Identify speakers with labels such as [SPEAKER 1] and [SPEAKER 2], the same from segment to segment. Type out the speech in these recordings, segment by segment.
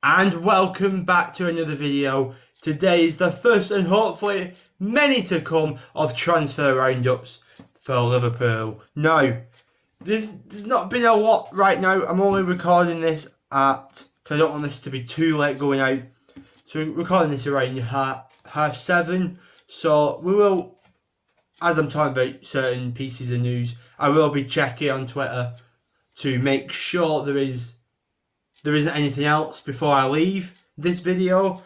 [SPEAKER 1] And welcome back to another video. Today is the first and hopefully many to come of transfer roundups for Liverpool. Now, there's not been a lot right now. I'm only recording this because I don't want this to be too late going out. So we're recording this around half 7. So we will, as I'm talking about certain pieces of news, I will be checking on Twitter to make sure there isn't anything else before I leave this video.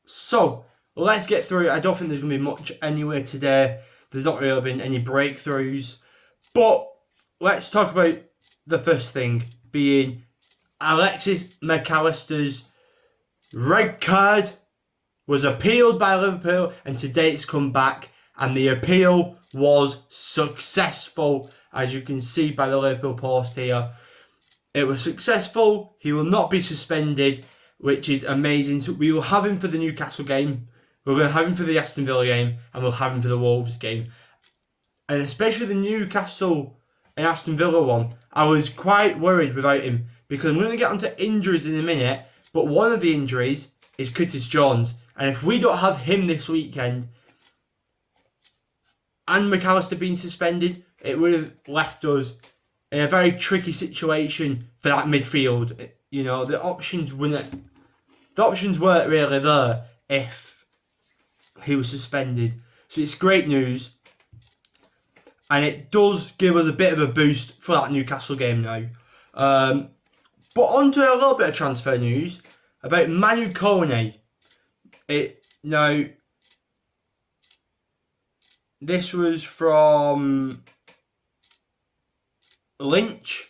[SPEAKER 1] So let's get through it. I don't think there's going to be much anyway today. There's not really been any breakthroughs. But let's talk about the first thing being Alexis McAllister's red card was appealed by Liverpool, and today it's come back, and the appeal was successful, as you can see by the Liverpool Post here. It was successful. He will not be suspended, which is amazing. So we will have him for the Newcastle game. We're going to have him for the Aston Villa game, and we'll have him for the Wolves game. And especially the Newcastle and Aston Villa one, I was quite worried without him, because I'm going to get onto injuries in a minute, but one of the injuries is Curtis Jones. And if we don't have him this weekend, and McAllister being suspended, it would have left us in a very tricky situation for that midfield. You know, the options weren't really there if he was suspended. So it's great news, and it does give us a bit of a boost for that Newcastle game now. But on to a little bit of transfer news about Manu Kone. Now, this was from Lynch.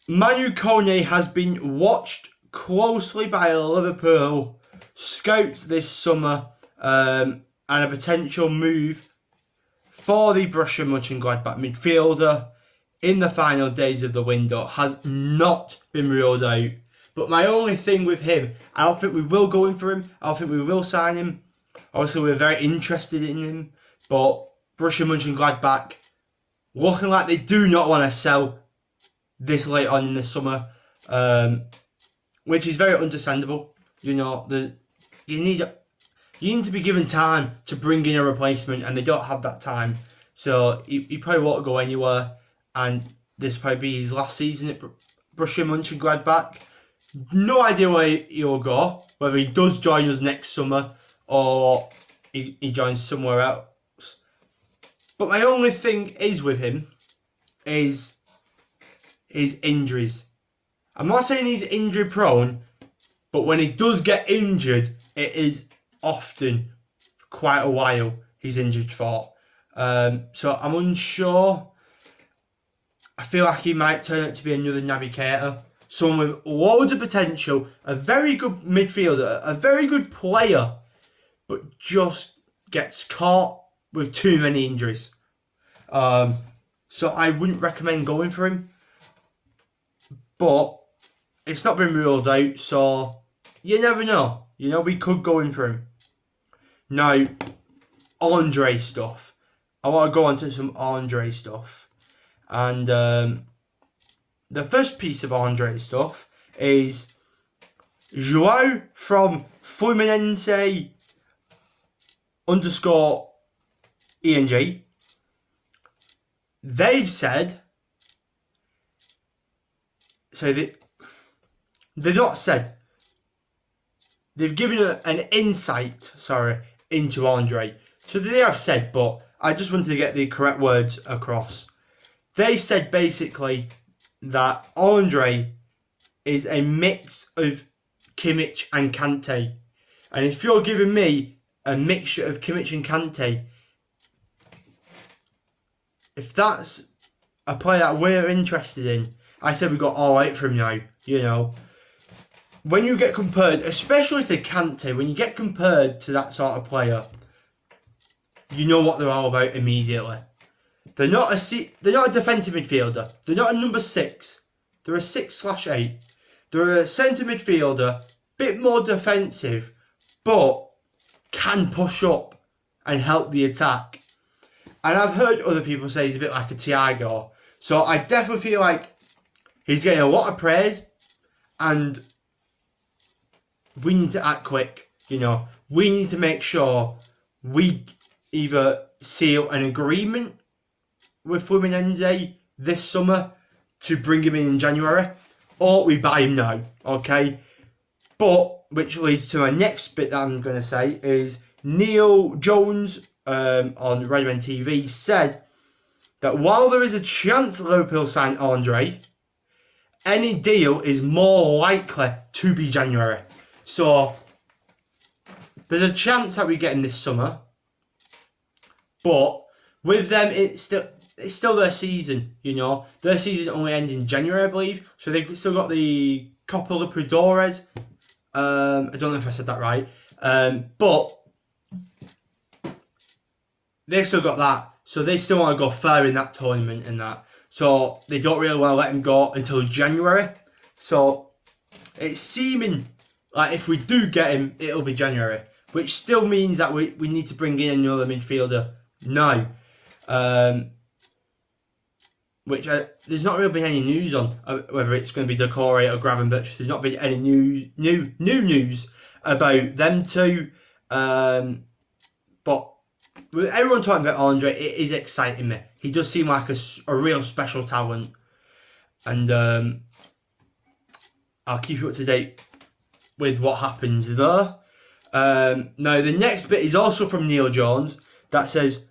[SPEAKER 1] Manu Kone has been watched closely by Liverpool scouts this summer, and a potential move for the Borussia Mönchengladbach midfielder in the final days of the window has not been ruled out. But my only thing with him, I don't think we will go in for him. I don't think we will sign him. Obviously, we're very interested in him, but Borussia Mönchengladbach looking like they do not want to sell this late on in the summer, which is very understandable. You know, you need to be given time to bring in a replacement, and they don't have that time. So he probably won't go anywhere, and this will probably be his last season at Borussia Mönchengladbach. No idea where he'll go, whether he does join us next summer or he joins somewhere else. But my only thing is with him is his injuries. I'm not saying he's injury prone, but when he does get injured, it is often quite a while he's injured for. So I'm unsure. I feel like he might turn out to be another navigator. Someone with loads of potential, a very good midfielder, a very good player, but just gets caught with too many injuries. So I wouldn't recommend going for him. But it's not been ruled out, so you never know. You know, we could go in for him. Now, Andre stuff. I want to go on to some Andre stuff. And the first piece of Andre stuff is Joao from Fluminense _ENG. They've said, so they've not said, they've given an insight, into Andre. So they have said, but I just wanted to get the correct words across. They said basically that Andre is a mix of Kimmich and Kante. And if you're giving me a mixture of Kimmich and Kante, if that's a player that we're interested in, I said we got all right from now, you know. When you get compared, especially to Kante, when you get compared to that sort of player, you know what they're all about immediately. They're not a defensive midfielder. They're not a number 6. They're a 6/8. They're a centre midfielder, bit more defensive, but can push up and help the attack. And I've heard other people say he's a bit like a Thiago. So I definitely feel like he's getting a lot of praise. and we need to act quick. You know, we need to make sure we either seal an agreement with Fluminense this summer to bring him in January, or we buy him now. Okay, but which leads to my next bit that I'm going to say is Neil Jones on Radio N TV said that while there is a chance Liverpool sign Andre, any deal is more likely to be January. So there's a chance that we get him this summer, but with them, it's still their season. You know, their season only ends in January, I believe. So they've still got the Copa Libertadores. I don't know if I said that right, but they've still got that. So they still want to go far in that tournament and that. So they don't really want to let him go until January. So it's seeming like if we do get him, it'll be January. Which still means that we need to bring in another midfielder now. There's not really been any news on whether it's going to be Decore or Gravenberch. There's not been any new news about them two. But with everyone talking about Andre, it is exciting me. He does seem like a real special talent. And I'll keep you up to date with what happens there. Now, the next bit is also from Neil Jones that says,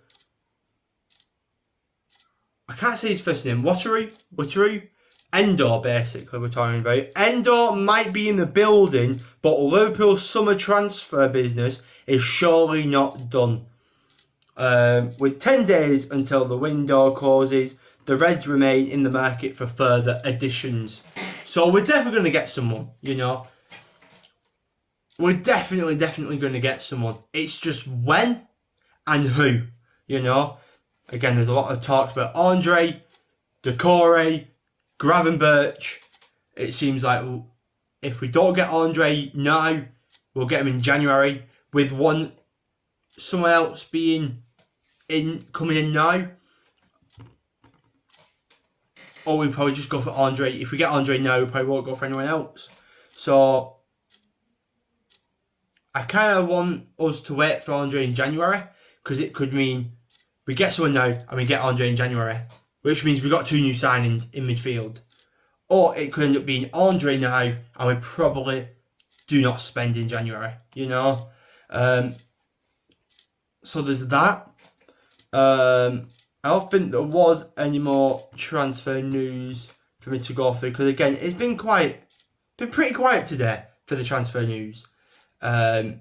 [SPEAKER 1] I can't say his first name, Wataru? Endor, basically, we're talking about. Endor might be in the building, but Liverpool's summer transfer business is surely not done. With 10 days until the window closes, the Reds remain in the market for further additions. So we're definitely going to get someone, you know. We're definitely going to get someone. It's just when and who, you know. Again, there's a lot of talks about Andre, Decore, Gravenberch. It seems like if we don't get Andre now, we'll get him in January. With someone else coming in now. Or we probably just go for Andre. If we get Andre now, we probably won't go for anyone else. So I kind of want us to wait for Andre in January, because it could mean we get someone now and we get Andre in January, which means we got 2 new signings in midfield. Or it could end up being Andre now and we probably do not spend in January, you know. So there's that. I don't think there was any more transfer news for me to go through, because again, it's been pretty quiet today for the transfer news. Right,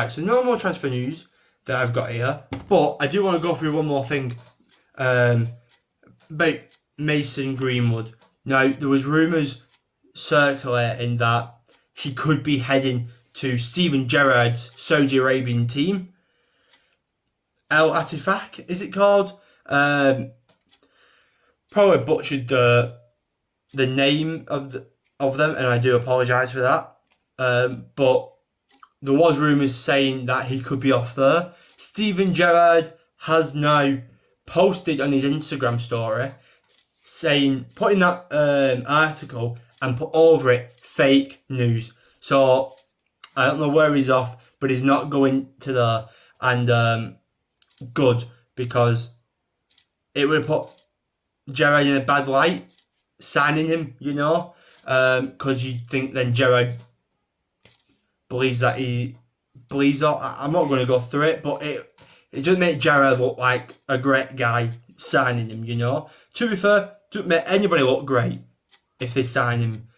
[SPEAKER 1] so no more transfer news that I've got here, but I do want to go through one more thing about Mason Greenwood. Now, there was rumours circulating that he could be heading to Steven Gerrard's Saudi Arabian team. Al Attifaq, is it called? Probably butchered the name of them, and I do apologise for that. But there was rumours saying that he could be off there. Steven Gerrard has now posted on his Instagram story putting that article and put over it fake news. So I don't know where he's off, but he's not going to there. And good, because it would have put Gerrard in a bad light signing him, you know, because you'd think then Gerrard believes that he believes that. I'm not going to go through it, but it doesn't make Gerrard look like a great guy signing him, you know. To be fair, it doesn't make anybody look great if they sign him,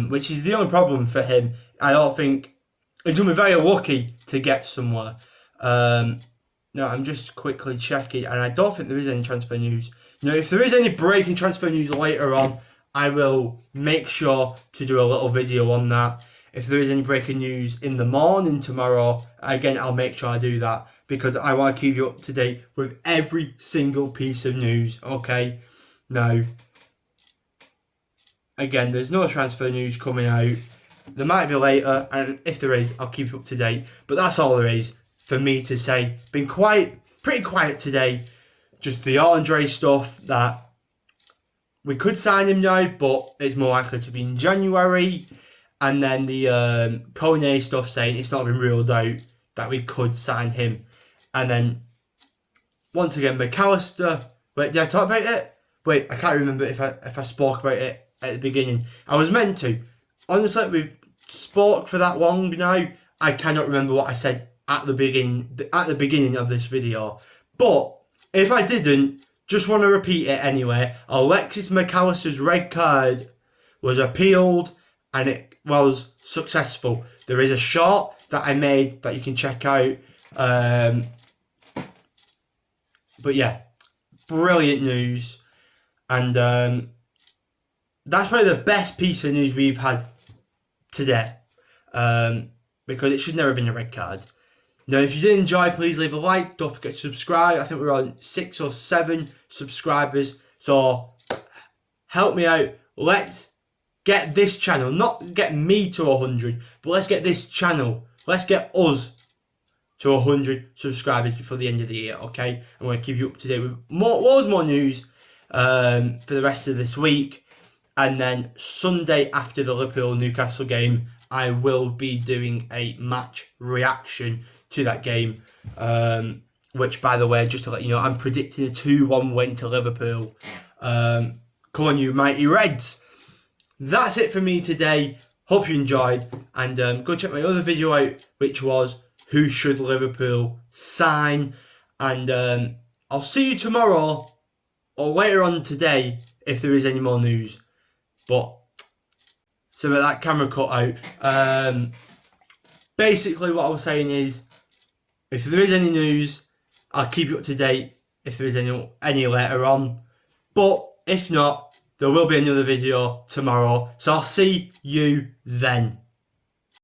[SPEAKER 1] which is the only problem for him. I don't think he's going to be very lucky to get somewhere. No, I'm just quickly checking, and I don't think there is any transfer news. Now, if there is any breaking transfer news later on, I will make sure to do a little video on that. If there is any breaking news in the morning tomorrow, again, I'll make sure I do that, because I want to keep you up to date with every single piece of news, okay? Now, again, there's no transfer news coming out. There might be later, and if there is, I'll keep you up to date. But that's all there is for me to say. Been pretty quiet today. Just the Andre stuff that we could sign him now, but it's more likely to be in January. And then the Kone stuff saying it's not been ruled out that we could sign him. And then, once again, McAllister. Wait, did I talk about it? Wait, I can't remember if I spoke about it at the beginning. I was meant to. Honestly, we've spoke for that long now. I cannot remember what I said at the beginning of this video. But if I didn't, just want to repeat it anyway. Alexis McAllister's red card was appealed and it was successful. There is a short that I made that you can check out. But yeah, brilliant news. And that's probably the best piece of news we've had today. Because it should never have been a red card. Now, if you did enjoy, please leave a like. Don't forget to subscribe. I think we're on 6 or 7 subscribers. So, help me out. Let's get this channel, not get me to 100, but let's get this channel, let's get us to 100 subscribers before the end of the year, okay? I'm going to keep you up to date with loads more news for the rest of this week. And then Sunday after the Liverpool-Newcastle game, I will be doing a match reaction to that game. Which, by the way, just to let you know, I'm predicting a 2-1 win to Liverpool. Come on, you mighty Reds. That's it for me today. Hope you enjoyed. And go check my other video out, which was who should Liverpool sign. And I'll see you tomorrow or later on today if there is any more news. But so about that camera cut out. Basically, what I was saying is, if there is any news, I'll keep you up to date if there is any later on. But if not, there will be another video tomorrow. So I'll see you then.